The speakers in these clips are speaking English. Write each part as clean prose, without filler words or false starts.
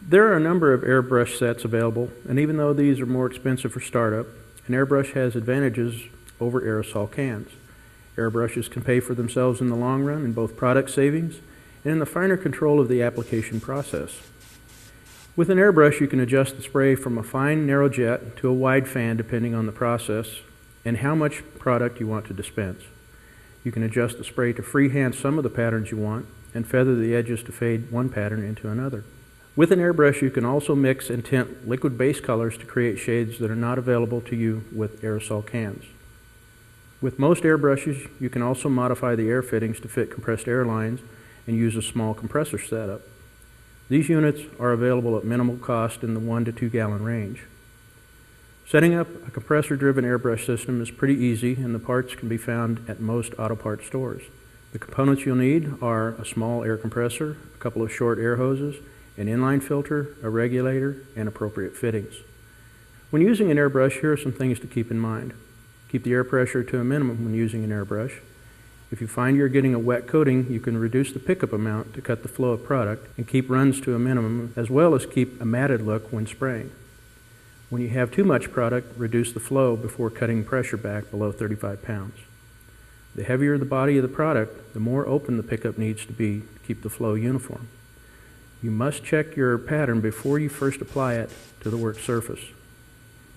There are a number of airbrush sets available, and even though these are more expensive for startup, an airbrush has advantages over aerosol cans. Airbrushes can pay for themselves in the long run in both product savings and in the finer control of the application process. With an airbrush, you can adjust the spray from a fine, narrow jet to a wide fan depending on the process and how much product you want to dispense. You can adjust the spray to freehand some of the patterns you want and feather the edges to fade one pattern into another. With an airbrush, you can also mix and tint liquid base colors to create shades that are not available to you with aerosol cans. With most airbrushes, you can also modify the air fittings to fit compressed air lines and use a small compressor setup. These units are available at minimal cost in the 1 to 2 gallon range. Setting up a compressor-driven airbrush system is pretty easy, and the parts can be found at most auto parts stores. The components you'll need are a small air compressor, a couple of short air hoses, an inline filter, a regulator, and appropriate fittings. When using an airbrush, here are some things to keep in mind. Keep the air pressure to a minimum when using an airbrush. If you find you're getting a wet coating, you can reduce the pickup amount to cut the flow of product and keep runs to a minimum, as well as keep a matted look when spraying. When you have too much product, reduce the flow before cutting pressure back below 35 pounds. The heavier the body of the product, the more open the pickup needs to be to keep the flow uniform. You must check your pattern before you first apply it to the work surface.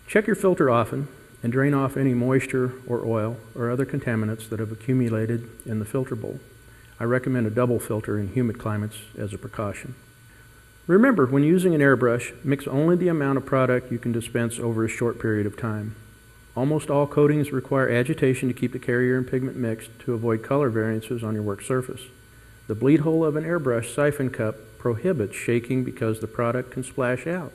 Check your filter often and drain off any moisture or oil or other contaminants that have accumulated in the filter bowl. I recommend a double filter in humid climates as a precaution. Remember, when using an airbrush, mix only the amount of product you can dispense over a short period of time. Almost all coatings require agitation to keep the carrier and pigment mixed to avoid color variances on your work surface. The bleed hole of an airbrush siphon cup prohibits shaking because the product can splash out.